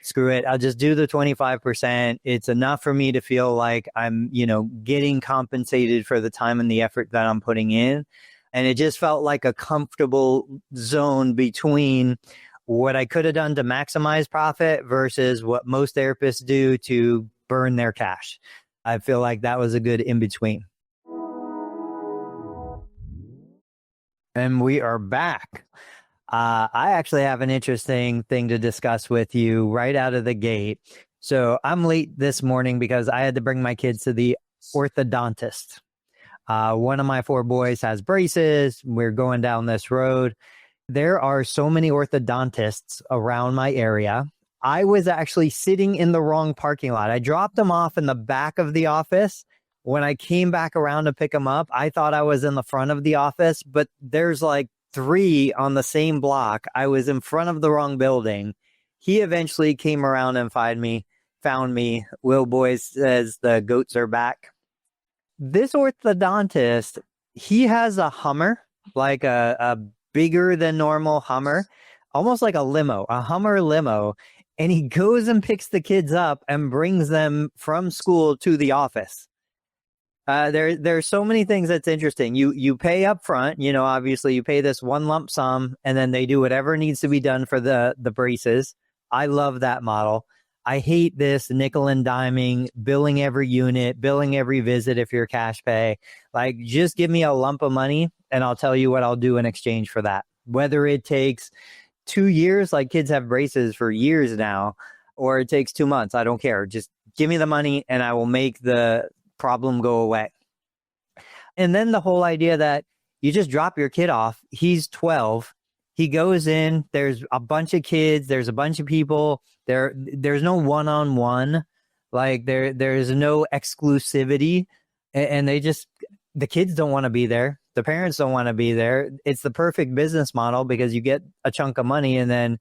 screw it. I'll just do the 25%. It's enough for me to feel like I'm, getting compensated for the time and the effort that I'm putting in. And it just felt like a comfortable zone between what I could have done to maximize profit versus what most therapists do to burn their cash. I feel like that was a good in between. And we are back. I actually have an interesting thing to discuss with you right out of the gate. So I'm late this morning because I had to bring my kids to the orthodontist. One of my 4 boys has braces. We're going down this road. There are so many orthodontists around my area. I was actually sitting in the wrong parking lot. I dropped them off in the back of the office. When I came back around to pick them up, I thought I was in the front of the office, but there's like 3 on the same block. I was in front of the wrong building. He eventually came around and found me. Will Boys says the goats are back. This orthodontist, he has a Hummer, like a bigger than normal Hummer, almost like a Hummer limo. And he goes and picks the kids up and brings them from school to the office. There's so many things that's interesting. You pay up front, obviously you pay this one lump sum and then they do whatever needs to be done for the braces. I love that model. I hate this nickel and diming, billing every unit, billing every visit if you're cash pay. Like, just give me a lump of money and I'll tell you what I'll do in exchange for that. Whether it takes 2 years, like kids have braces for years now, or it takes 2 months, I don't care. Just give me the money and I will make the problem go away. And then the whole idea that you just drop your kid off. He's 12. He goes in, there's a bunch of kids, there's a bunch of people. There's no one-on-one. Like there's no exclusivity. And the kids don't want to be there. The parents don't want to be there. It's the perfect business model because you get a chunk of money and then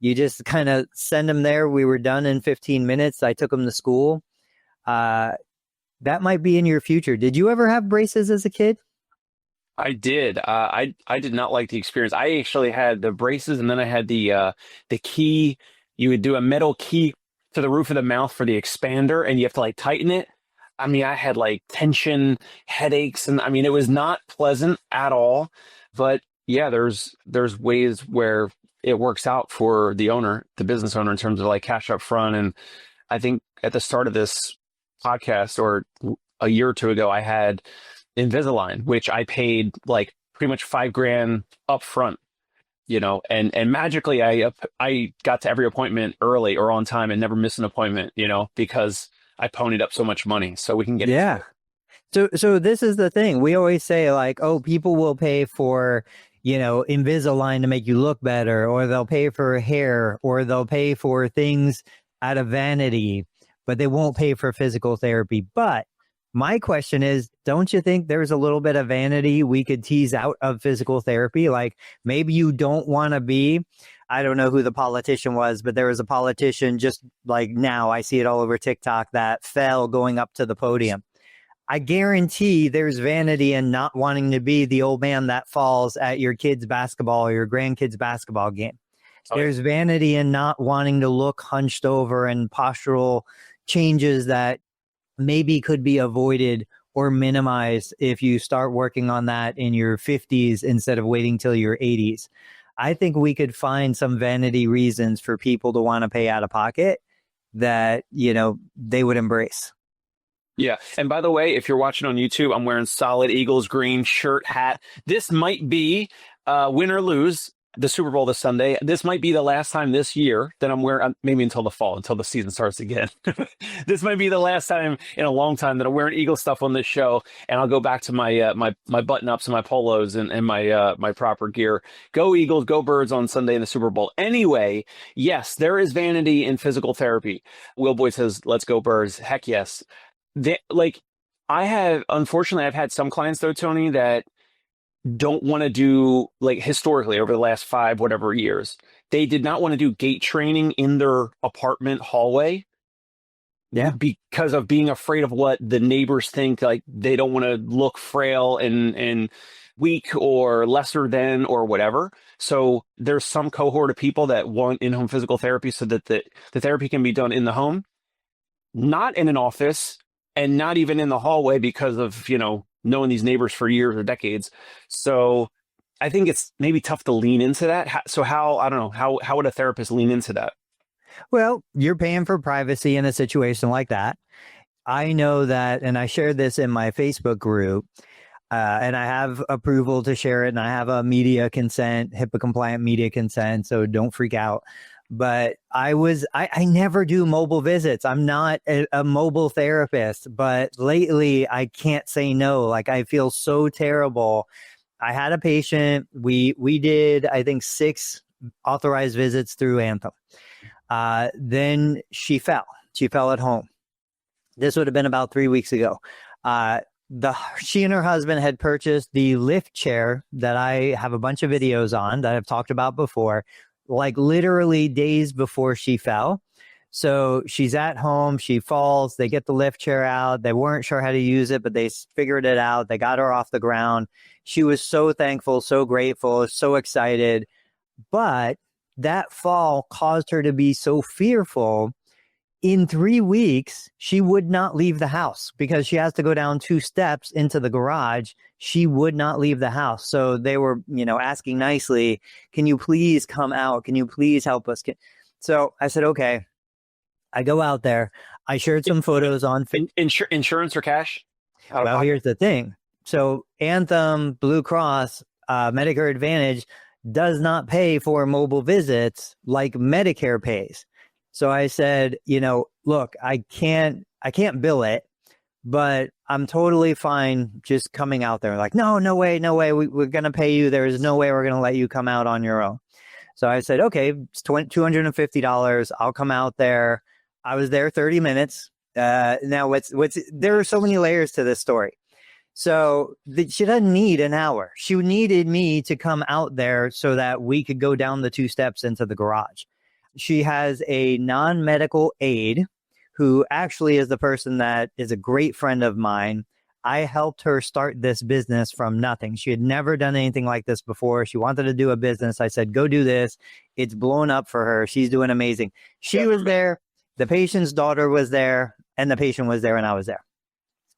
you just kind of send them there. We were done in 15 minutes. I took them to school. That might be in your future. Did you ever have braces as a kid? I did. I did not like the experience. I actually had the braces, and then I had the key. You would do a metal key to the roof of the mouth for the expander, and you have to like tighten it. I mean, I had like tension, headaches, and I mean, it was not pleasant at all. But yeah, there's ways where it works out for the owner, the business owner, in terms of like cash up front. And I think at the start of this podcast or a year or two ago, I had Invisalign, which I paid like pretty much $5,000 up front, and magically I got to every appointment early or on time and never missed an appointment, because I ponied up so much money. So we can get into it. So this is the thing. We always say like, oh, people will pay for, Invisalign to make you look better, or they'll pay for hair, or they'll pay for things out of vanity, but they won't pay for physical therapy. But my question is, don't you think there's a little bit of vanity we could tease out of physical therapy? Like maybe you don't want to be, I don't know who the politician was, but there was a politician just like now, I see it all over TikTok, that fell going up to the podium. I guarantee there's vanity in not wanting to be the old man that falls at your kid's basketball or your grandkid's basketball game. There's vanity in not wanting to look hunched over and postural changes that maybe could be avoided or minimized if you start working on that in your 50s instead of waiting till your 80s. I think we could find some vanity reasons for people to want to pay out of pocket that, they would embrace. Yeah. And by the way, if you're watching on YouTube, I'm wearing solid Eagles green shirt, hat. This might be win or lose the Super Bowl this Sunday. This might be the last time this year that I'm wearing, maybe until the fall, until the season starts again. This might be the last time in a long time that I'm wearing Eagle stuff on this show, and I'll go back to my my button ups and my polos and my proper gear. Go Eagles, go Birds on Sunday in the Super Bowl. Anyway, yes, there is vanity in physical therapy. Will Boyd says, "Let's go Birds." Heck yes. Unfortunately, I've had some clients though, Tony, that don't want to do, like, historically over the last 5 whatever years, they did not want to do gait training in their apartment hallway. Yeah. Because of being afraid of what the neighbors think. Like, they don't want to look frail and weak or lesser than or whatever. So there's some cohort of people that want in-home physical therapy so that the therapy can be done in the home, not in an office, and not even in the hallway because of, knowing these neighbors for years or decades. So I think it's maybe tough to lean into that. So I don't know, how would a therapist lean into that? Well, you're paying for privacy in a situation like that. I know that, and I shared this in my Facebook group, and I have approval to share it, and I have a media consent, HIPAA compliant media consent, so don't freak out. But I never do mobile visits. I'm not a mobile therapist, but lately I can't say no. Like, I feel so terrible. I had a patient. We did, I think, 6 authorized visits through Anthem. Then she fell. She fell at home. This would have been about 3 weeks ago. She and her husband had purchased the lift chair that I have a bunch of videos on that I've talked about before, like literally days before she fell. So she's at home, she falls, they get the lift chair out. They weren't sure how to use it, but they figured it out. They got her off the ground. She was so thankful, so grateful, so excited. But that fall caused her to be so fearful. In 3 weeks, she would not leave the house because she has to go down 2 steps into the garage. She would not leave the house. So they were, asking nicely, can you please come out? Can you please help us? So I said, okay. I go out there. I shared some photos on insurance or cash? Well, here's the thing. So Anthem, Blue Cross, Medicare Advantage does not pay for mobile visits like Medicare pays. So I said, look, I can't bill it, but I'm totally fine just coming out there. Like, no way. We're going to pay you. There's no way we're going to let you come out on your own. So I said, okay, it's $250. I'll come out there. I was there 30 minutes. Now there are so many layers to this story. So she doesn't need an hour. She needed me to come out there so that we could go down the 2 steps into the garage. She has a non-medical aide who actually is the person that is a great friend of mine. I helped her start this business from nothing. She had never done anything like this before. She wanted to do a business. I said, go do this. It's blown up for her. She's doing amazing. She was there. The patient's daughter was there, and the patient was there, and I was there.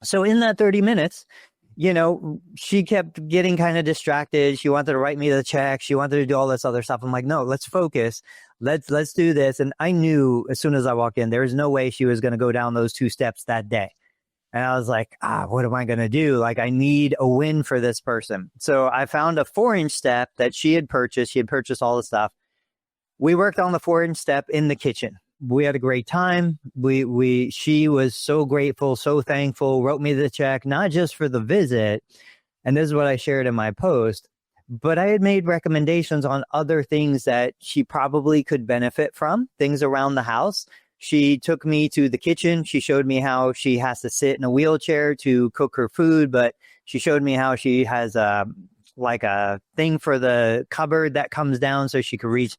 So in that 30 minutes, she kept getting kind of distracted. She wanted to write me the check. She wanted to do all this other stuff. I'm like, no, let's focus. Let's do this. And I knew as soon as I walked in, there was no way she was going to go down those 2 steps that day. And I was like, what am I going to do? Like, I need a win for this person. So I found a 4-inch step that she had purchased. She had purchased all the stuff. We worked on the 4-inch step in the kitchen. We had a great time. She was so grateful, so thankful, wrote me the check, not just for the visit. And this is what I shared in my post, but I had made recommendations on other things that she probably could benefit from, things around the house. She took me to the kitchen. She showed me how she has to sit in a wheelchair to cook her food, but she showed me how she has a thing for the cupboard that comes down so she could reach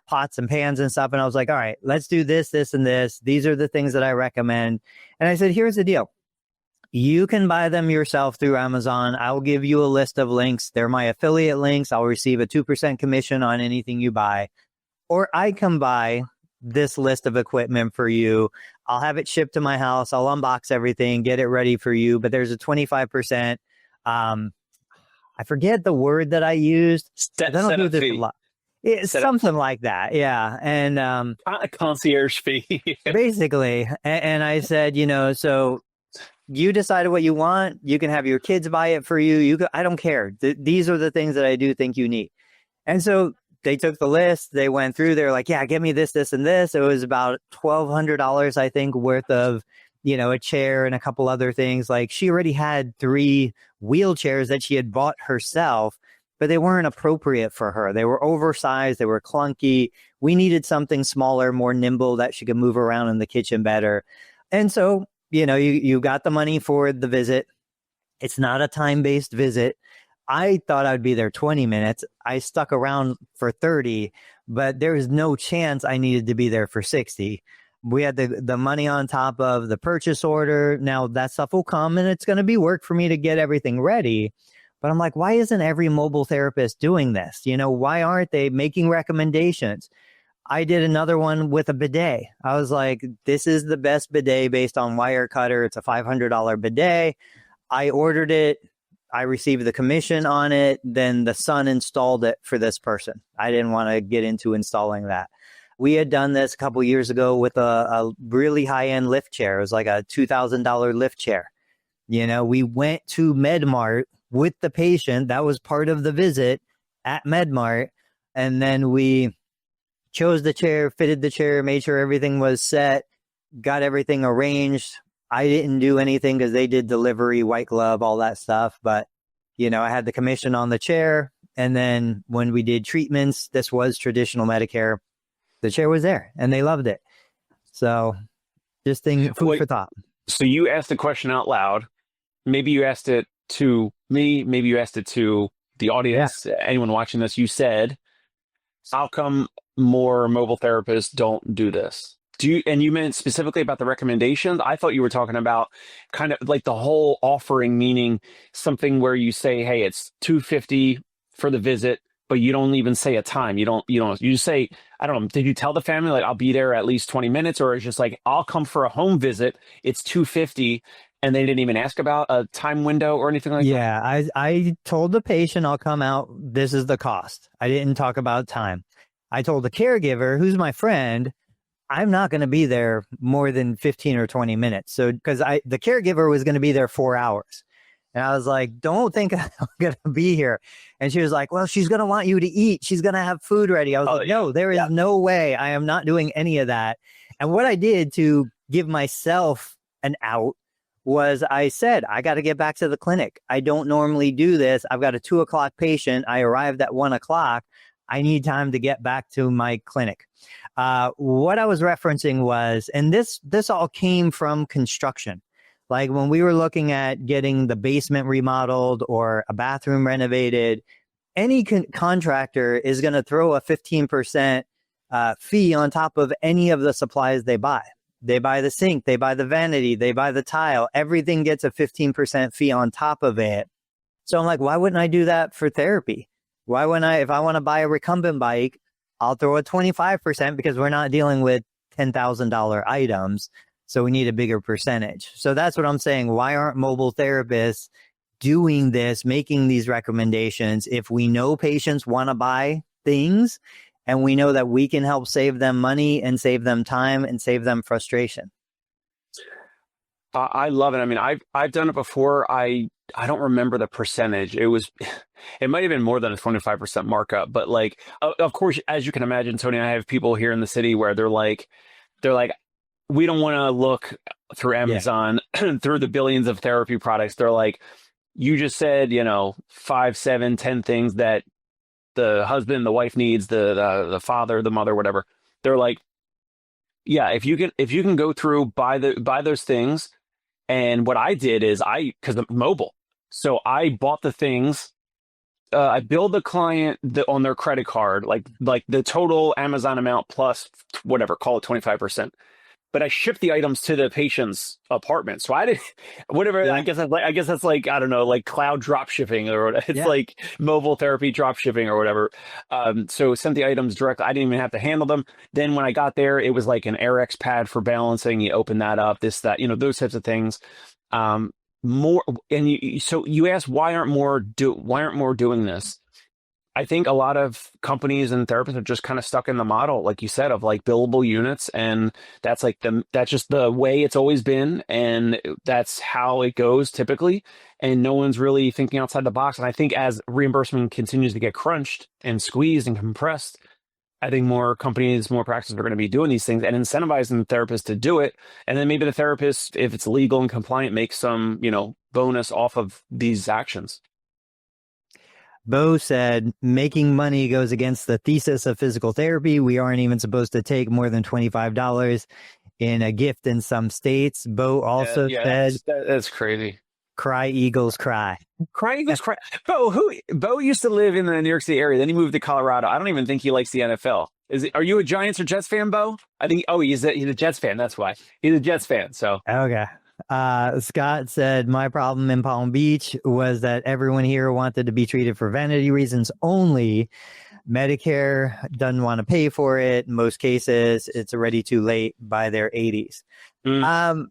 pots and pans and stuff. And I was like, all right, let's do this, this, and this. These are the things that I recommend. And I said, here's the deal. You can buy them yourself through Amazon. I'll give you a list of links. They're my affiliate links. I'll receive a 2% commission on anything you buy. Or I can buy this list of equipment for you. I'll have it shipped to my house. I'll unbox everything, get it ready for you. But there's a 25%. I forget the word that I used. I don't do this a lot. It's something like that. Yeah. And a concierge fee. Basically. And I said, so you decided what you want. You can have your kids buy it for you. I don't care. These are the things that I do think you need. And so they took the list. They went through. They're like, yeah, get me this, this, and this. It was about $1,200, I think, worth of, a chair and a couple other things. Like, she already had 3 wheelchairs that she had bought herself, but they weren't appropriate for her. They were oversized. They were clunky. We needed something smaller, more nimble that she could move around in the kitchen better. And so, you got the money for the visit. It's not a time-based visit. I thought I'd be there 20 minutes. I stuck around for 30, but there was no chance I needed to be there for 60. We had the money on top of the purchase order. Now that stuff will come, and it's going to be work for me to get everything ready. But I'm like, why isn't every mobile therapist doing this? Why aren't they making recommendations? I did another one with a bidet. I was like, this is the best bidet based on Wirecutter. It's a $500 bidet. I ordered it. I received the commission on it. Then the son installed it for this person. I didn't want to get into installing that. We had done this a couple years ago with a really high-end lift chair. It was like a $2,000 lift chair. We went to MedMart with the patient. That was part of the visit at MedMart. And then we chose the chair, fitted the chair, made sure everything was set, got everything arranged. I didn't do anything because they did delivery, white glove, all that stuff. But, I had the commission on the chair. And then when we did treatments, this was traditional Medicare. The chair was there and they loved it. So just food for thought. So you asked the question out loud. Maybe you asked it to me. Maybe you asked it to the audience, anyone watching this. You said, how come more mobile therapists don't do this? And you meant specifically about the recommendations? I thought you were talking about kind of like the whole offering, meaning something where you say, hey, it's $250 for the visit, but you don't even say a time. You just say, I don't know, did you tell the family like I'll be there at least 20 minutes, or it's just like I'll come for a home visit, it's $250, and they didn't even ask about a time window or anything like that? Yeah, I told the patient I'll come out, this is the cost. I didn't talk about time. I told the caregiver, who's my friend, I'm not going to be there more than 15 or 20 minutes. So, because the caregiver was going to be there 4 hours. And I was like, don't think I'm going to be here. And she was like, well, she's going to want you to eat. She's going to have food ready. I was like, no, there is no way. I am not doing any of that. And what I did to give myself an out was I said, I got to get back to the clinic. I don't normally do this. I've got a 2:00 patient. I arrived at 1:00. I need time to get back to my clinic. What I was referencing was, and this all came from construction. Like when we were looking at getting the basement remodeled or a bathroom renovated, any contractor is going to throw a 15% fee on top of any of the supplies they buy. They buy the sink, they buy the vanity, they buy the tile. Everything gets a 15% fee on top of it. So I'm like, why wouldn't I do that for therapy? Why wouldn't I, if I want to buy a recumbent bike, I'll throw a 25% because we're not dealing with $10,000 items. So we need a bigger percentage. So that's what I'm saying. Why aren't mobile therapists doing this, making these recommendations? If we know patients want to buy things and we know that we can help save them money and save them time and save them frustration. I love it. I mean, I've done it before. I don't remember the percentage. It might have been more than a 25% markup, but like, of course, as you can imagine, Tony, I have people here in the city where they're like, we don't want to look through Amazon, through the billions of therapy products. They're like, you just said, 5, 7, 10 things that the husband, the wife needs, the father, the mother, whatever. They're like, yeah, if you can go through, buy those things. And what I did is because I'm mobile. So I bought the things, I billed the client on their credit card, like the total Amazon amount plus whatever, call it 25%. But I shipped the items to the patient's apartment. So I didn't, whatever. Yeah. I guess that's like, I don't know, like cloud drop shipping or whatever. It's like mobile therapy drop shipping or whatever. So sent the items directly. I didn't even have to handle them. Then when I got there, it was like an RX pad for balancing. You open that up, this, that, those types of things. More, and so you asked why aren't more doing this? I think a lot of companies and therapists are just kind of stuck in the model, like you said, of like billable units. And that's that's just the way it's always been. And that's how it goes typically. And no one's really thinking outside the box. And I think as reimbursement continues to get crunched and squeezed and compressed, I think more companies, more practices are going to be doing these things and incentivizing the therapist to do it. And then maybe the therapist, if it's legal and compliant, makes some, bonus off of these actions. Bo said, making money goes against the thesis of physical therapy. We aren't even supposed to take more than $25 in a gift in some states. Bo also said, that's crazy. Cry Eagles cry. Cry Eagles cry. Bo used to live in the New York City area. Then he moved to Colorado. I don't even think he likes the NFL. Are you a Giants or Jets fan, Bo? I think, he's a Jets fan. That's why. He's a Jets fan. So okay. Scott said, my problem in Palm Beach was that everyone here wanted to be treated for vanity reasons only. Medicare doesn't want to pay for it. In most cases, it's already too late by their 80s. Mm.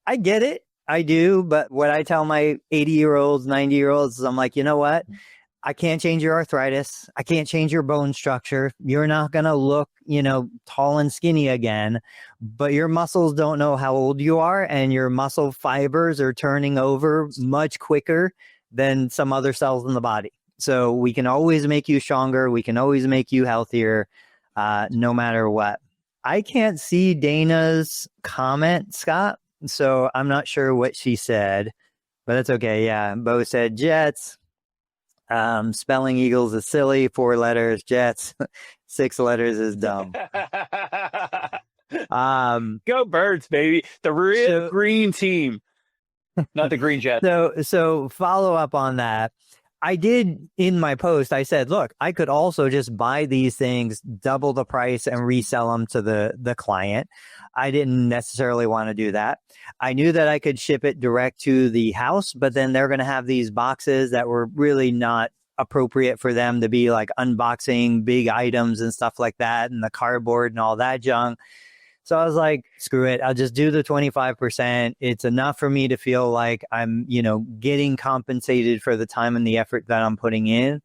I get it. I do. But what I tell my 80-year-olds, 90-year-olds is I'm like, you know what? I can't change your arthritis. I can't change your bone structure. You're not going to look, tall and skinny again, but your muscles don't know how old you are, and your muscle fibers are turning over much quicker than some other cells in the body. So we can always make you stronger. We can always make you healthier, no matter what. I can't see Dana's comment, Scott, so I'm not sure what she said, but that's okay. Yeah, Bo said Jets. Spelling Eagles is silly. 4 letters. Jets. 6 letters is dumb. Go Birds, baby. The real green team, not the Green Jets. So follow up on that. I did in my post, I said, look, I could also just buy these things, double the price, and resell them to the client. I didn't necessarily want to do that. I knew that I could ship it direct to the house, but then they're going to have these boxes that were really not appropriate for them to be like unboxing big items and stuff like that, and the cardboard and all that junk. So I was like, screw it. I'll just do the 25%. It's enough for me to feel like I'm, getting compensated for the time and the effort that I'm putting in.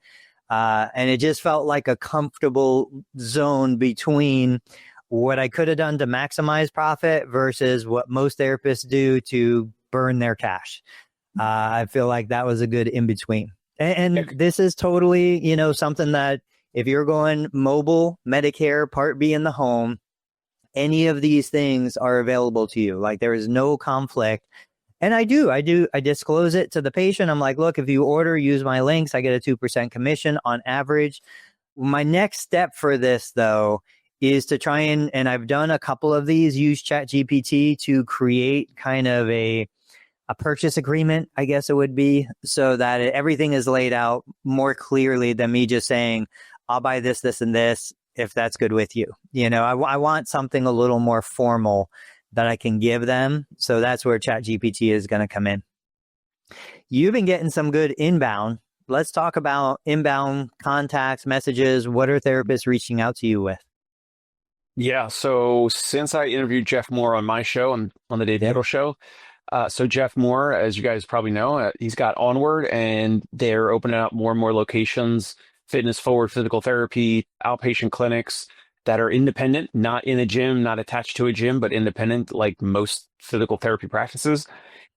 And it just felt like a comfortable zone between what I could have done to maximize profit versus what most therapists do to burn their cash. I feel like that was a good in between. And this is totally, something that if you're going mobile, Medicare, Part B in the home, any of these things are available to you. Like there is no conflict. And I disclose it to the patient. I'm like, look, if you order, use my links, I get a 2% commission on average. My next step for this though, is to try and I've done a couple of these, use ChatGPT to create kind of a purchase agreement, I guess it would be, so that everything is laid out more clearly than me just saying, I'll buy this, this, and this, if that's good with you. I want something a little more formal that I can give them. So that's where ChatGPT is going to come in. You've been getting some good inbound. Let's talk about inbound contacts, messages. What are therapists reaching out to you with? Yeah. So since I interviewed Jeff Moore on my show, on the Dave Kittle show, so Jeff Moore, as you guys probably know, he's got Onward, and they're opening up more and more locations, fitness forward physical therapy, outpatient clinics that are independent, not in a gym, not attached to a gym, but independent, like most physical therapy practices.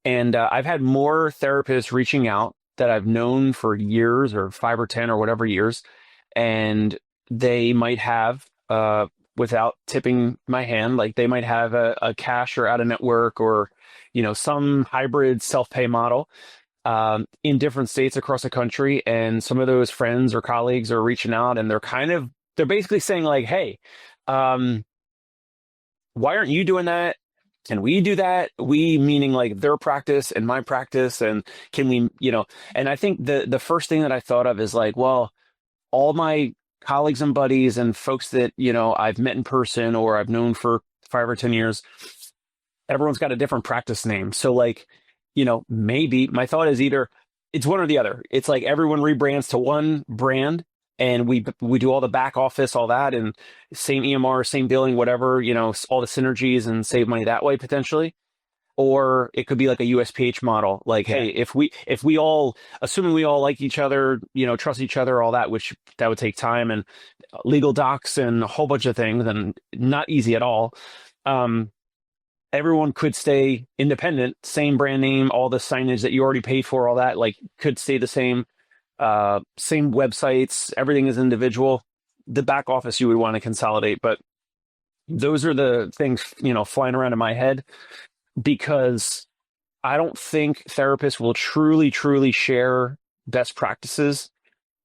And I've had more therapists reaching out that I've known for years, or 5 or 10 or whatever years, and they might have, without tipping my hand, like they might have a cash or out of network, or some hybrid self-pay model in different states across the country. And some of those friends or colleagues are reaching out, and they're basically saying like, hey, why aren't you doing that? Can we do that? We meaning like their practice and my practice. And can we, and I think the first thing that I thought of is like, well, all my colleagues and buddies and folks that, I've met in person or I've known for 5 or 10 years, everyone's got a different practice name. So like, maybe my thought is either it's one or the other. It's like everyone rebrands to one brand, and we do all the back office, all that, and same EMR, same billing, whatever, all the synergies, and save money that way potentially. Or it could be like a USPH model. Like, hey, if we all, assuming we all like each other, trust each other, all that, which that would take time and legal docs and a whole bunch of things, and not easy at all. Everyone could stay independent, same brand name, all the signage that you already paid for, all that, like could stay the same, same websites, everything is individual. The back office you would want to consolidate, but those are the things, flying around in my head, because I don't think therapists will truly, truly share best practices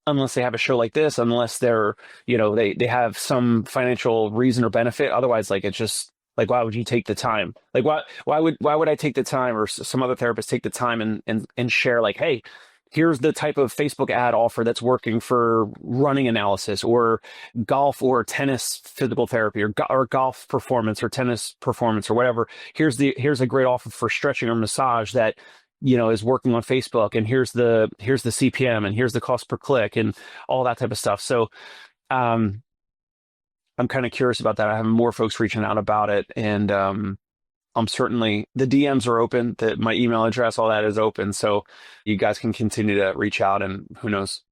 unless they have a show like this, unless they're, they have some financial reason or benefit. Otherwise, like, it's just, like, why would you take the time? Like, why would I take the time, or some other therapists take the time and share like, hey, here's the type of Facebook ad offer that's working for running analysis or golf or tennis physical therapy or golf performance or tennis performance or whatever. Here's a great offer for stretching or massage that is working on Facebook, and here's the CPM, and here's the cost per click and all that type of stuff. So I'm kind of curious about that. I have more folks reaching out about it, and I'm certainly, the DMs are open, that my email address, all that is open. So you guys can continue to reach out, and who knows.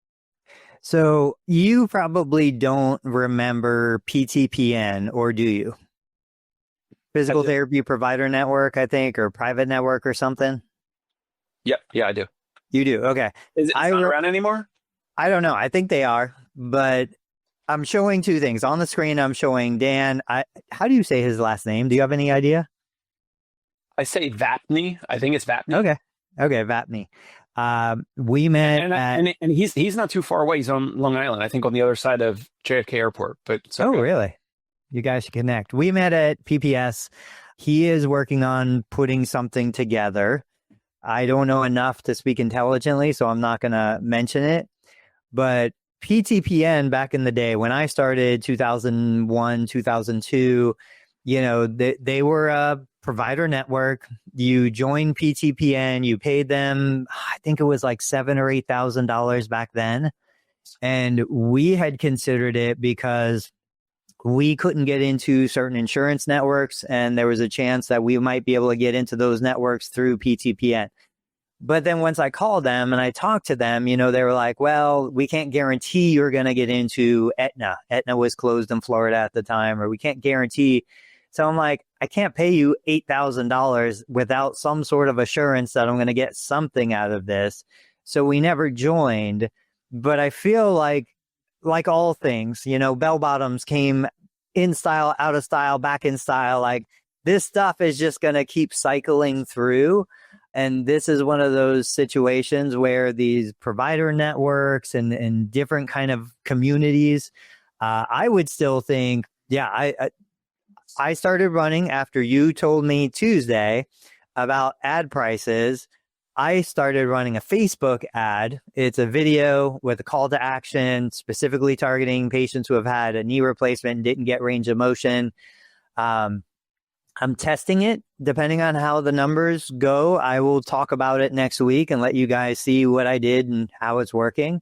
So you probably don't remember PTPN, or do you? Physical Therapy Provider Network, I think, or private network or something. Yep. Yeah, I do. You do. Okay. Is it not around anymore? I don't know. I think they are, but I'm showing two things on the screen. I'm showing Dan. How do you say his last name? Do you have any idea? I say Vapney. I think it's Vapney. Okay, Vapney. We met and he's not too far away. He's on Long Island, I think, on the other side of JFK Airport. But really? You guys should connect. We met at PPS. He is working on putting something together. I don't know enough to speak intelligently, so I'm not going to mention it. But PTPN back in the day, when I started 2001, 2002, they were a provider network. You joined PTPN, you paid them, I think it was like $7,000 or $8,000 back then. And we had considered it because we couldn't get into certain insurance networks, and there was a chance that we might be able to get into those networks through PTPN. But then once I called them and I talked to them, they were like, well, we can't guarantee you're going to get into Aetna. Aetna was closed in Florida at the time, or we can't guarantee. So I'm like, I can't pay you $8,000 without some sort of assurance that I'm going to get something out of this. So we never joined. But I feel like all things, bell bottoms came in style, out of style, back in style. Like, this stuff is just going to keep cycling through. And this is one of those situations where these provider networks and different kind of communities, I would still think, I started running after you told me Tuesday about ad prices. I started running a Facebook ad. It's a video with a call to action, specifically targeting patients who have had a knee replacement and didn't get range of motion. I'm testing it. Depending on how the numbers go, I will talk about it next week and let you guys see what I did and how it's working.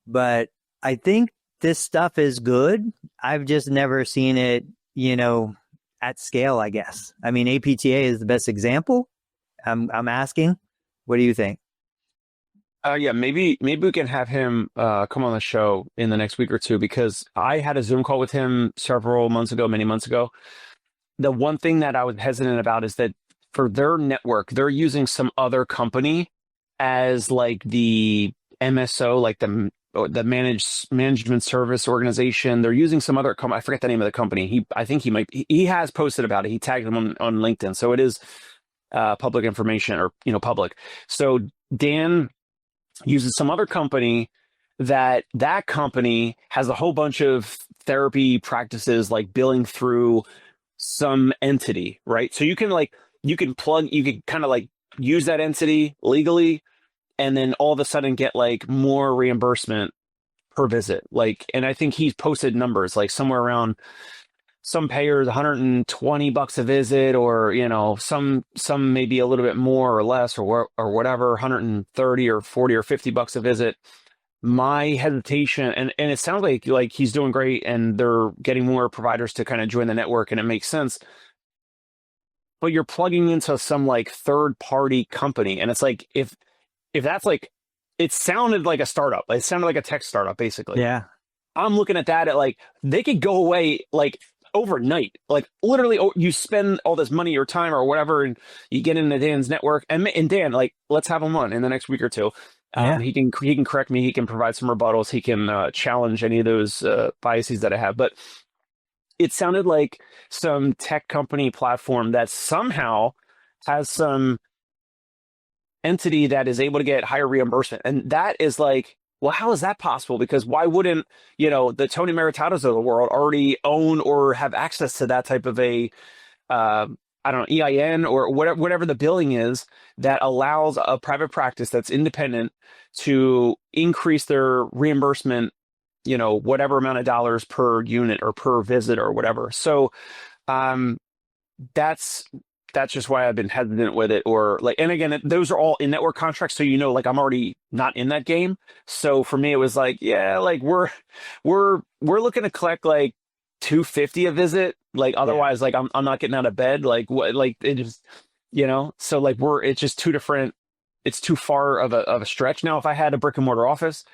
But I think this stuff is good. I've just never seen it, at scale, I guess. I mean, APTA is the best example. I'm asking. What do you think? Maybe we can have him come on the show in the next week or two, because I had a Zoom call with him many months ago. The one thing that I was hesitant about is that for their network, they're using some other company as like the MSO, like the management service organization. They're using some other company. I forget the name of the company. He has posted about it. He tagged them on LinkedIn. So it is public information, or public. So Dan uses some other company that company has a whole bunch of therapy practices, like billing through some entity, right? So you can kind of like use that entity legally, and then all of a sudden get like more reimbursement per visit. Like, and I think he's posted numbers like somewhere around, some payers $120 a visit, or some maybe a little bit more or less, or whatever, 130 or 40 or $50 a visit. My hesitation, and it sounds like he's doing great, and they're getting more providers to kind of join the network, and it makes sense. But you're plugging into some like third party company, and it's like, if that's like, it sounded like a startup. It sounded like a tech startup, basically. Yeah. I'm looking at that at like, they could go away like overnight. Like, literally, you spend all this money or time or whatever, and you get into Dan's network, and Dan, like, let's have him on in the next week or two. He can correct me. He can provide some rebuttals. He can challenge any of those biases that I have. But it sounded like some tech company platform that somehow has some entity that is able to get higher reimbursement. And that is like, well, how is that possible? Because why wouldn't, the Tony Maritatos of the world already own or have access to that type of a I don't know, EIN or whatever the billing is that allows a private practice that's independent to increase their reimbursement, whatever amount of dollars per unit or per visit or whatever. So um, that's just why I've been hesitant with it. Or like, and again, those are all in-network contracts, so like I'm already not in that game. So for me, it was like, yeah, like we're looking to collect like 250 a visit. Like otherwise, like I'm not getting out of bed. Like what? Like it just, So like it's just two different. It's too far of a stretch. Now, if I had a brick and mortar office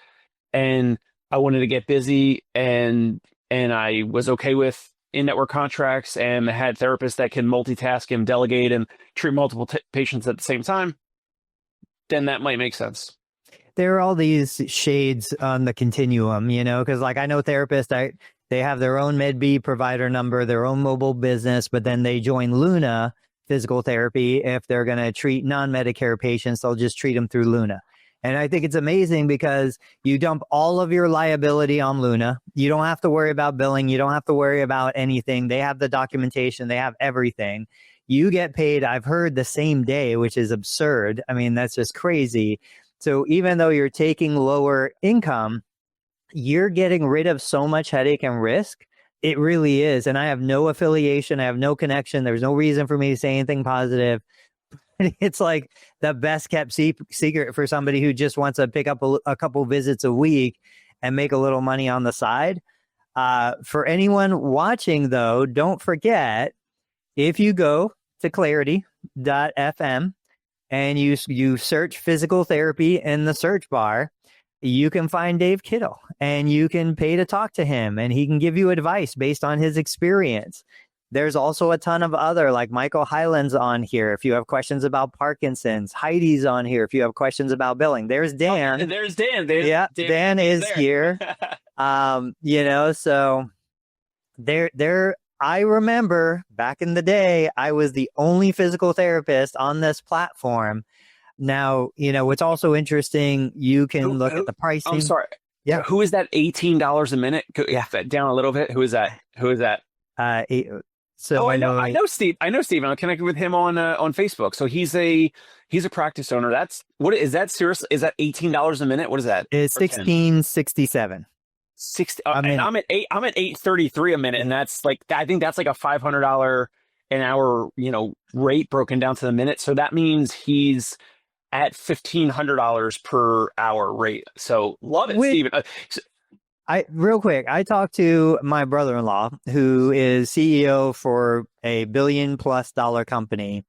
and I wanted to get busy and I was okay with in-network contracts and had therapists that can multitask and delegate and treat multiple patients at the same time, then that might make sense. There are all these shades on the continuum, because like I know therapists, they have their own MedB provider number, their own mobile business, but then they join Luna Physical Therapy. If they're going to treat non-Medicare patients, they'll just treat them through Luna. And I think it's amazing because you dump all of your liability on Luna. You don't have to worry about billing. You don't have to worry about anything. They have the documentation. They have everything. You get paid, I've heard, the same day, which is absurd. I mean, that's just crazy. So even though you're taking lower income, you're getting rid of so much headache and risk. It really is. And I have no affiliation. I have no connection. There's no reason for me to say anything positive. It's like the best kept secret for somebody who just wants to pick up a couple visits a week and make a little money on the side. For anyone watching, though, don't forget, if you go to clarity.fm and you search physical therapy in the search bar, you can find Dave Kittle and you can pay to talk to him and he can give you advice based on his experience. There's also a ton of other, like Michael Hyland's on here if you have questions about Parkinson's. Heidi's on here if you have questions about billing. There's Dan. Oh, there's Dan. Dan is here. So there. I remember back in the day, I was the only physical therapist on this platform. Now, what's also interesting, you can look at the pricing. I'm sorry. Yeah. Who is that $18 a minute? Yeah. Down a little bit. Who is that? So I know Steve. I know Steve. I'm connected with him on Facebook. So he's a practice owner. Is that serious? Is that $18 a minute? What is that? It's $16.67. 60. And I'm at $8.33 a minute, and that's like, I think that's like a $500 an hour, rate broken down to the minute. So that means he's at $1,500 per hour rate. So love it, Steven. Real quick, I talked to my brother-in-law, who is CEO for a $1 billion+ company,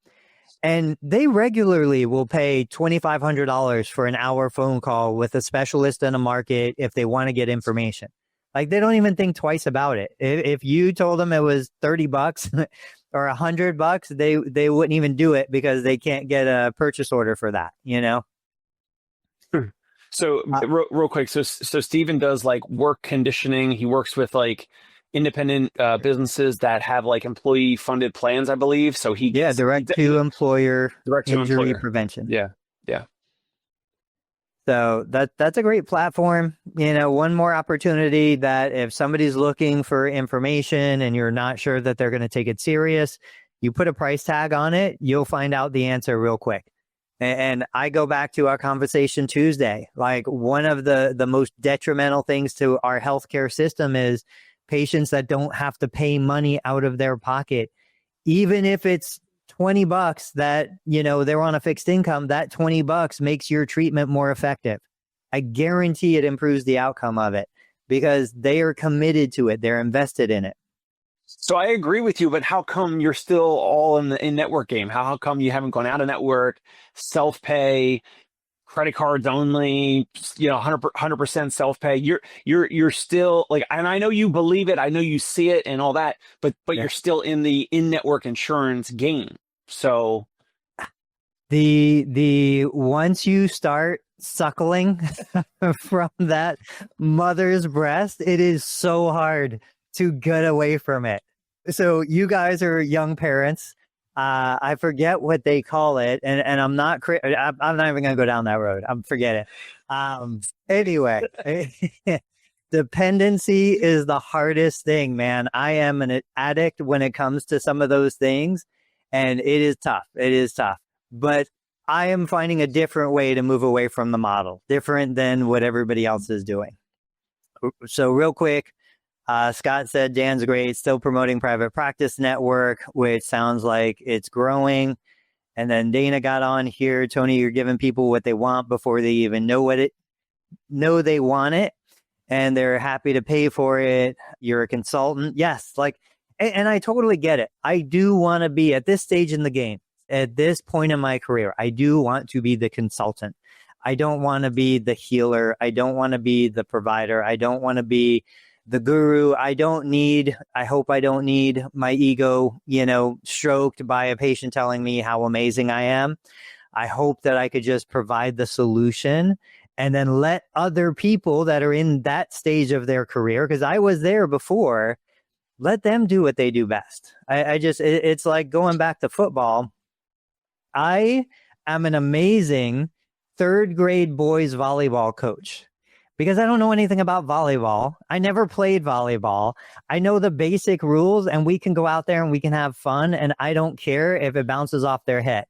and they regularly will pay $2,500 for an hour phone call with a specialist in a market if they want to get information. Like, they don't even think twice about it. If you told them it was $30 or $100, they wouldn't even do it because they can't get a purchase order for that, So real quick, so Steven does like work conditioning. He works with like independent businesses that have like employee funded plans, I believe. So direct to employer injury prevention. Yeah. So that's a great platform. One more opportunity that if somebody's looking for information and you're not sure that they're going to take it serious, you put a price tag on it, you'll find out the answer real quick. And I go back to our conversation Tuesday. Like, one of the most detrimental things to our healthcare system is patients that don't have to pay money out of their pocket. Even if it's $20 that, they're on a fixed income, that $20 makes your treatment more effective. I guarantee it improves the outcome of it because they are committed to it. They're invested in it. So I agree with you, but how come you're still all in the in-network game? How come you haven't gone out of network, self-pay, credit cards only, 100% self-pay? You're still like, and I know you believe it, I know you see it and all that, but you're still in the in-network insurance game. So the once you start suckling from that mother's breast, it is so hard to get away from it. So you guys are young parents. I forget what they call it, and I'm not I'm not even gonna go down that road. Forget it. Anyway, dependency is the hardest thing, man. I am an addict when it comes to some of those things, And it is tough. It is tough. But I am finding a different way to move away from the model, different than what everybody else is doing. So real quick, Scott said Dan's great, still promoting Private Practice Network, which sounds like it's growing. And then Dana got on here. Tony, you're giving people what they want before they even know they want it, and they're happy to pay for it. You're a consultant. Yes, and I totally get it. I do want to be at this stage in the game, at this point in my career. I do want to be the consultant. I don't want to be the healer. I don't want to be the provider. I don't want to be the guru. I hope I don't need my ego, stroked by a patient telling me how amazing I am. I hope that I could just provide the solution and then let other people that are in that stage of their career, because I was there before, let them do what they do best. It's like going back to football. I am an amazing third grade boys volleyball coach because I don't know anything about volleyball. I never played volleyball. I know the basic rules, and we can go out there and we can have fun, and I don't care if it bounces off their head.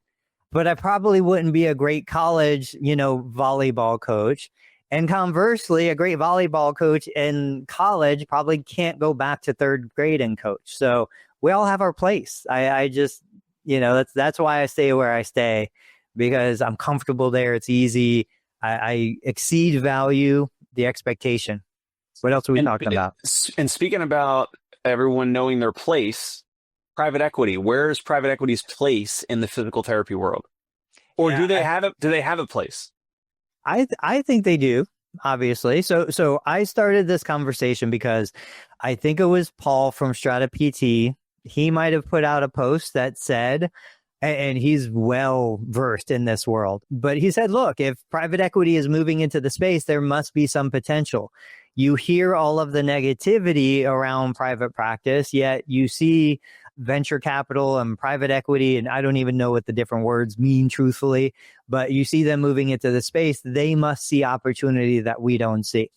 But I probably wouldn't be a great college, volleyball coach. And conversely, a great volleyball coach in college probably can't go back to third grade and coach. So we all have our place. I just, that's why I stay where I stay, because I'm comfortable there. It's easy. I exceed value the expectation. What else are we talking about? And speaking about everyone knowing their place, private equity. Where's private equity's place in the physical therapy world? Or do they have a place? I think they do, obviously. So I started this conversation because I think it was Paul from Strata PT. He might have put out a post that said, and he's well versed in this world, but he said, look, if private equity is moving into the space, there must be some potential. You hear all of the negativity around private practice, yet you see venture capital and private equity, and I don't even know what the different words mean, truthfully, but you see them moving into the space. They must see opportunity that we don't see.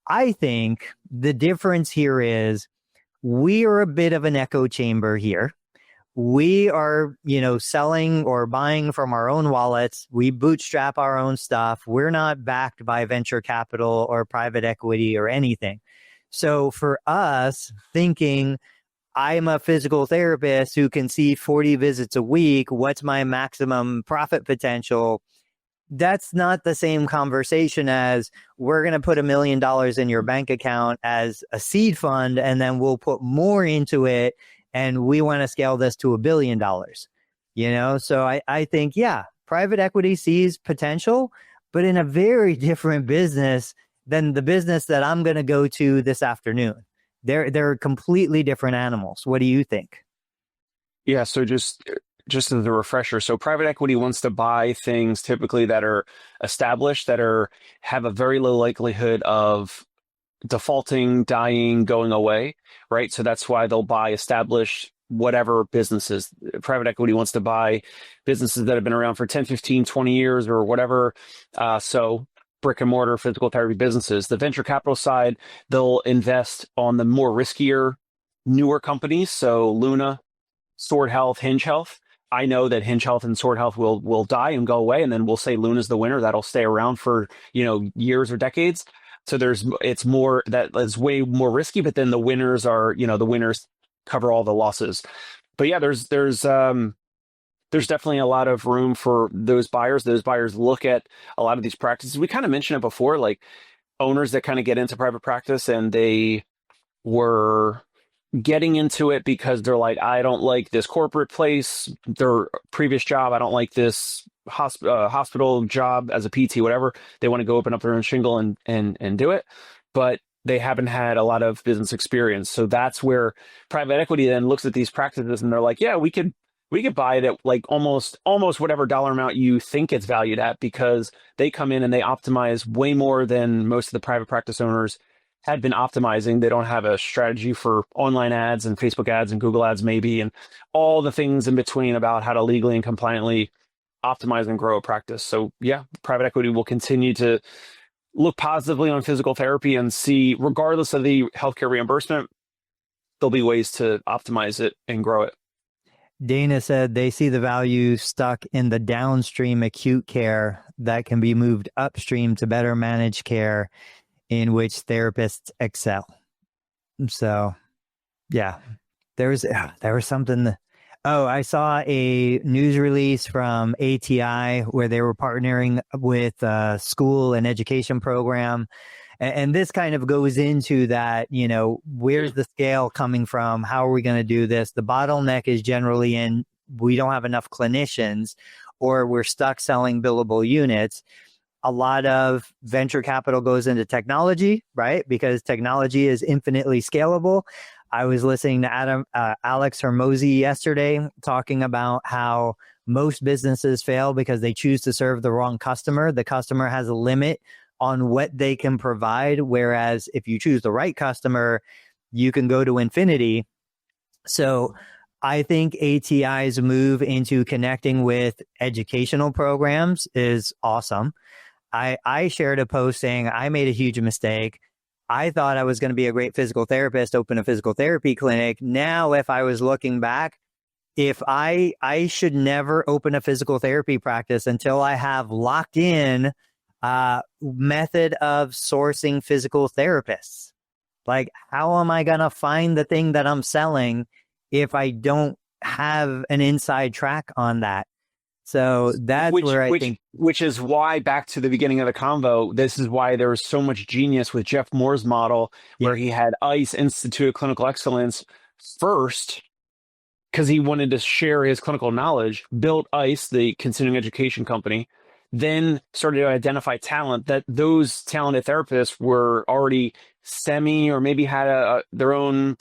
I think the difference here is we are a bit of an echo chamber here. We are, selling or buying from our own wallets. We bootstrap our own stuff. We're not backed by venture capital or private equity or anything. So for us, thinking I'm a physical therapist who can see 40 visits a week, what's my maximum profit potential? That's not the same conversation as we're going to put $1 million in your bank account as a seed fund, and then we'll put more into it. And we want to scale this to $1 billion, So I think, private equity sees potential, but in a very different business than the business that I'm going to go to this afternoon. They're completely different animals. What do you think? Yeah. So just as a refresher, so private equity wants to buy things typically that are established, that have a very low likelihood of defaulting, dying, going away, right? So that's why they'll buy established whatever businesses. Private equity wants to buy businesses that have been around for 10, 15, 20 years or whatever. So brick and mortar physical therapy businesses. The venture capital side, they'll invest on the more riskier, newer companies. So Luna, Sword Health, Hinge Health. I know that Hinge Health and Sword Health will die and go away, and then we'll say Luna's the winner. That'll stay around for years or decades. So it's more that is way more risky, but then the winners are, the winners cover all the losses. But yeah, there's definitely a lot of room for those buyers. Those buyers look at a lot of these practices. We kind of mentioned it before, like owners that kind of get into private practice and they were getting into it because they're like, I don't like this corporate place, their previous job. I don't like this hospital job as a PT, whatever. They want to go open up their own shingle and do it, but they haven't had a lot of business experience. So that's where private equity then looks at these practices and they're like, yeah, we could buy it at like almost whatever dollar amount you think it's valued at, because they come in and they optimize way more than most of the private practice owners had been optimizing. They don't have a strategy for online ads and Facebook ads and Google ads maybe, and all the things in between about how to legally and compliantly optimize and grow a practice. So yeah, private equity will continue to look positively on physical therapy and see, regardless of the healthcare reimbursement, there'll be ways to optimize it and grow it. Dana said they see the value stuck in the downstream acute care that can be moved upstream to better manage care in which therapists excel. So, yeah, there was something. Oh, I saw a news release from ATI where they were partnering with a school and education program. And this kind of goes into that, where's the scale coming from? How are we going to do this? The bottleneck is generally in we don't have enough clinicians or we're stuck selling billable units. A lot of venture capital goes into technology, right? Because technology is infinitely scalable. I was listening to Alex Hermosi yesterday talking about how most businesses fail because they choose to serve the wrong customer. The customer has a limit on what they can provide, whereas if you choose the right customer, you can go to infinity. So I think ATI's move into connecting with educational programs is awesome. I shared a post saying I made a huge mistake. I thought I was going to be a great physical therapist, open a physical therapy clinic. Now, if I was looking back, if I should never open a physical therapy practice until I have locked in method of sourcing physical therapists. Like, how am I going to find the thing that I'm selling if I don't have an inside track on that? So that's which is why, back to the beginning of the convo, this is why there was so much genius with Jeff Moore's model, where he had ICE, Institute of Clinical Excellence, first, because he wanted to share his clinical knowledge, built ICE, the continuing education company, then started to identify talent, that those talented therapists were already semi or maybe had their own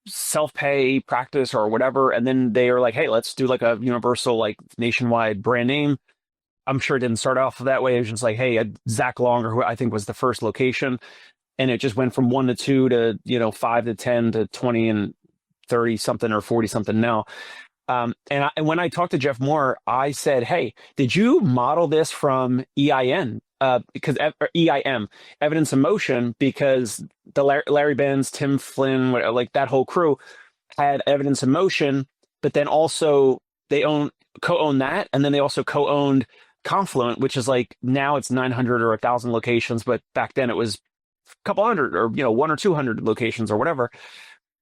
self-pay practice or whatever, and then they are like, hey, let's do like a universal, like nationwide brand name. I'm sure it didn't start off that way. It was just like, hey, Zach Longer, who I think was the first location, and it just went from 1 to 2 to 5 to 10 to 20 and 30 something or 40 something now. And when I talked to Jeff Moore, I said, hey, did you model this from EIN? Because EIM, Evidence in Motion, because the Larry Benz, Tim Flynn, like that whole crew had Evidence in Motion, but then also they co-own that, and then they also co-owned Confluent, which is like now it's 900 or 1,000 locations, but back then it was a couple hundred or 1 or 200 locations or whatever.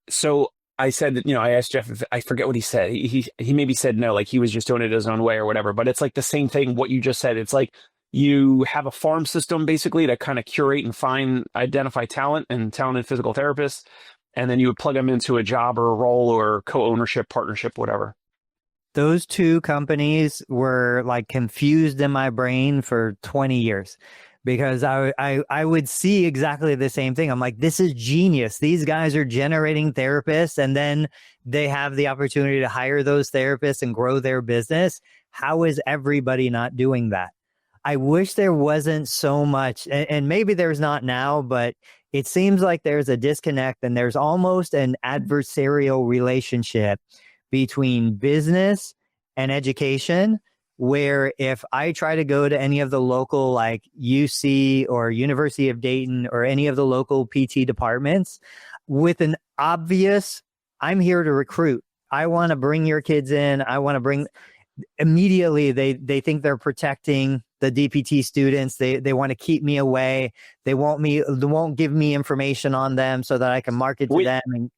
So I said, I asked Jeff, if I forget what he said. He maybe said no, like he was just doing it his own way or whatever. But it's like the same thing, what you just said. It's like you have a farm system basically to kind of curate and identify talent and talented physical therapists. And then you would plug them into a job or a role or co-ownership, partnership, whatever. Those two companies were like confused in my brain for 20 years. Because I would see exactly the same thing. I'm like, this is genius. These guys are generating therapists, and then they have the opportunity to hire those therapists and grow their business. How is everybody not doing that? I wish there wasn't so much, and maybe there's not now, but it seems like there's a disconnect and there's almost an adversarial relationship between business and education, where if I try to go to any of the local like UC or University of Dayton or any of the local PT departments with an obvious, I'm here to recruit. I want to bring your kids in. I want to bring immediately. They think they're protecting the DPT students. They want to keep me away. They won't give me information on them so that I can market to them. And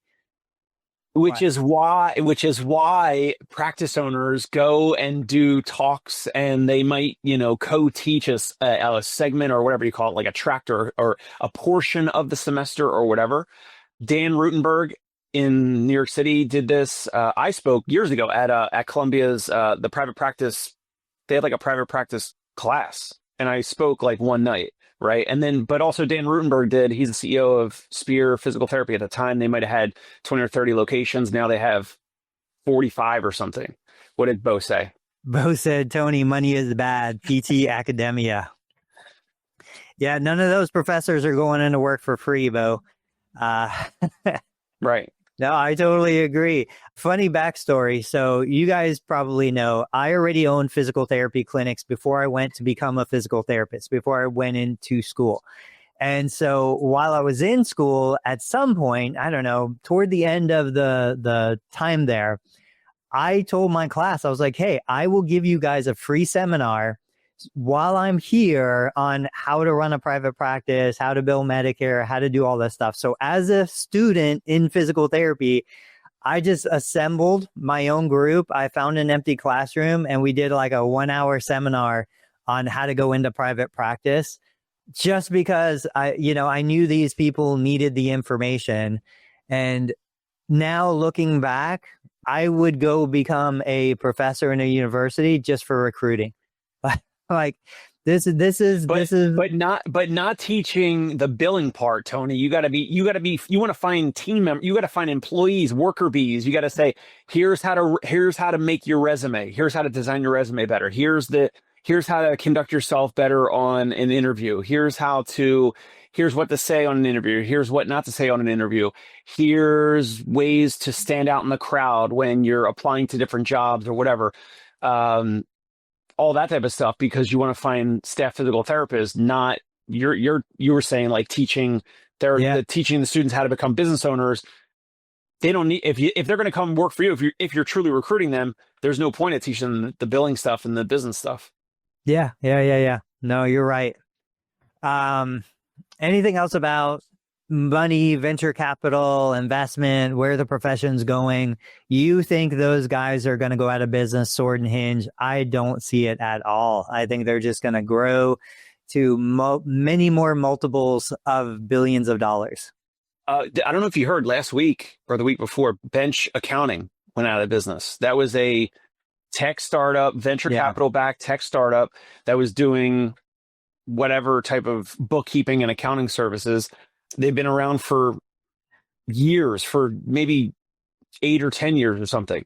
Which is why practice owners go and do talks, and they might, co-teach us a segment or whatever you call it, like a tract or a portion of the semester or whatever. Dan Rutenberg in New York City did this. I spoke years ago at Columbia's the private practice. They had like a private practice class, and I spoke like one night. Right. And then, but also Dan Rutenberg did, he's the CEO of Spear Physical Therapy. At the time, they might have had 20 or 30 locations. Now they have 45 or something. What did Bo say? Bo said, Tony, money is bad. PT academia. Yeah, none of those professors are going into work for free, Bo. Right. No, I totally agree. Funny backstory. So you guys probably know I already owned physical therapy clinics before I went to become a physical therapist, before I went into school. And so while I was in school, at some point, I don't know, toward the end of the time there, I told my class, I was like, hey, I will give you guys a free seminar while I'm here on how to run a private practice, how to bill Medicare, how to do all this stuff. So as a student in physical therapy, I just assembled my own group. I found an empty classroom and we did like a 1 hour seminar on how to go into private practice just because I knew these people needed the information. And now looking back, I would go become a professor in a university just for recruiting. Like this is but not teaching the billing part, Tony. You want to find team members, you got to find employees, worker bees. You got to say, here's how to make your resume. Here's how to design your resume better. Here's how to conduct yourself better on an interview. Here's what to say on an interview. Here's what not to say on an interview. Here's ways to stand out in the crowd when you're applying to different jobs or whatever. All that type of stuff, because you want to find staff physical therapists, not you were saying like teaching teaching the students how to become business owners. They don't need, if they're going to come work for you, if you're truly recruiting them, there's no point of teaching them the billing stuff and the business stuff. Yeah. No, you're right. Anything else about money, venture capital, investment, where the profession's going? You think those guys are going to go out of business, Sword and Hinge? I don't see it at all. I think they're just going to grow to many more multiples of billions of dollars. I don't know if you heard last week or the week before, Bench Accounting went out of business. That was a tech startup, venture capital backed tech startup that was doing whatever type of bookkeeping and accounting services. They've been around for years, for maybe 8 or 10 years or something.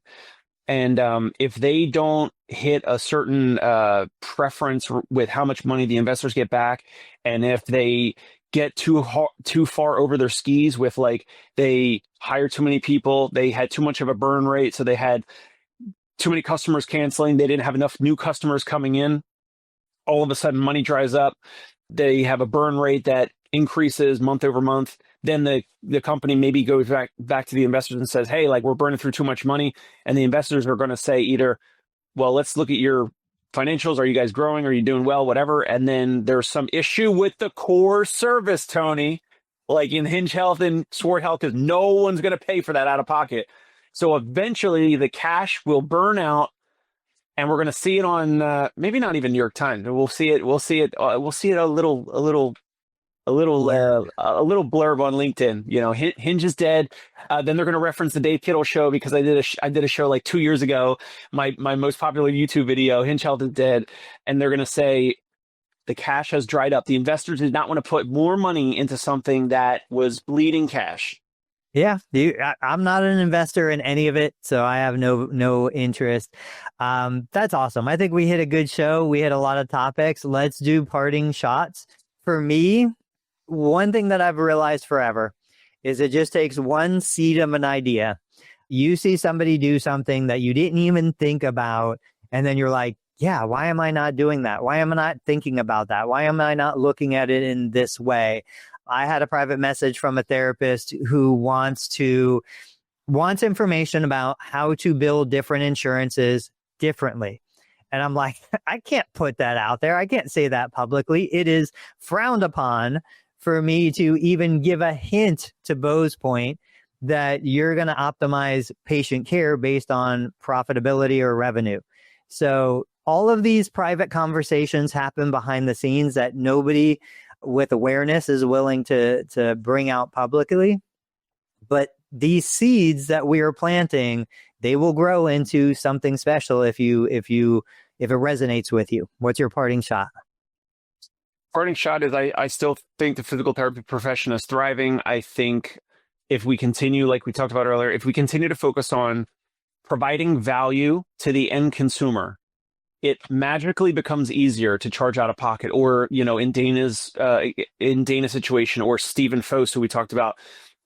And if they don't hit a certain preference with how much money the investors get back, and if they get too far over their skis with, like, they hired too many people, they had too much of a burn rate, so they had too many customers canceling, they didn't have enough new customers coming in, all of a sudden money dries up, they have a burn rate that increases month over month, then the company maybe goes back to the investors and says, hey, like, we're burning through too much money. And the investors are going to say either, well, let's look at your financials. Are you guys growing? Are you doing well? Whatever. And then there's some issue with the core service, Tony, like in Hinge Health and Sword Health, because no one's going to pay for that out of pocket. So eventually the cash will burn out. And we're going to see it on maybe not even New York Times. We'll see it a little blurb on LinkedIn. You know, Hinge is dead. Then they're going to reference the Dave Kittle show, because I did a show like 2 years ago, my most popular YouTube video, Hinge Health is dead. And they're going to say the cash has dried up. The investors did not want to put more money into something that was bleeding cash. Yeah, I'm not an investor in any of it, so I have no interest. That's awesome. I think we hit a good show. We hit a lot of topics. Let's do parting shots. For me, one thing that I've realized forever is it just takes one seed of an idea. You see somebody do something that you didn't even think about, and then you're like, yeah, why am I not doing that? Why am I not thinking about that? Why am I not looking at it in this way? I had a private message from a therapist who wants information about how to bill different insurances differently. And I'm like, I can't put that out there. I can't say that publicly. It is frowned upon for me to even give a hint, to Bo's point, that you're going to optimize patient care based on profitability or revenue. So all of these private conversations happen behind the scenes that nobody with awareness is willing to bring out publicly. But these seeds that we are planting, they will grow into something special if it resonates with you. What's your parting shot? Parting shot is I still think the physical therapy profession is thriving. I think if we continue, like we talked about earlier, if we continue to focus on providing value to the end consumer, it magically becomes easier to charge out of pocket. Or, you know, in Dana's situation, or Stephen Foast, who we talked about,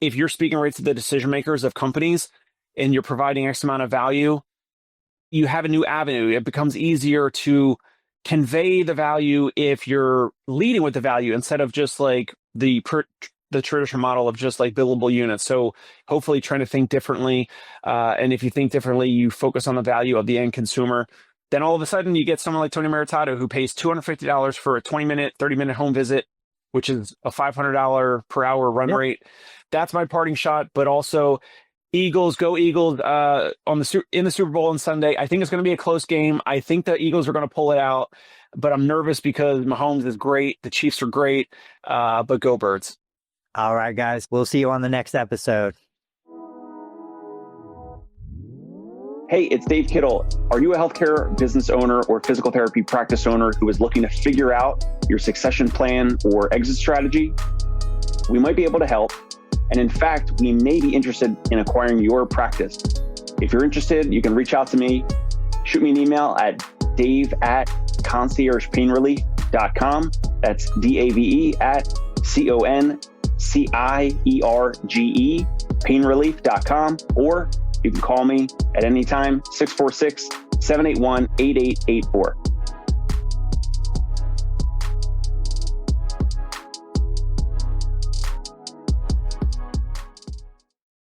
if you're speaking right to the decision makers of companies and you're providing X amount of value, you have a new avenue. It becomes easier to convey the value if you're leading with the value, instead of just like the the traditional model of just like billable units. So hopefully trying to think differently. And if you think differently, you focus on the value of the end consumer. Then all of a sudden you get someone like Tony Maritato who pays $250 for a 20-minute, 30-minute home visit, which is a $500 per hour run rate. That's my parting shot. But also, Eagles, go Eagles! In the Super Bowl on Sunday. I think it's going to be a close game. I think the Eagles are going to pull it out, but I'm nervous because Mahomes is great. The Chiefs are great, but go Birds! All right, guys. We'll see you on the next episode. Hey, it's Dave Kittle. Are you a healthcare business owner or physical therapy practice owner who is looking to figure out your succession plan or exit strategy? We might be able to help. And in fact, we may be interested in acquiring your practice. If you're interested, you can reach out to me. Shoot me an email at dave@conciergepainrelief.com. That's DAVE@CONCIERGE painrelief.com. Or you can call me at any time, 646-781-8884.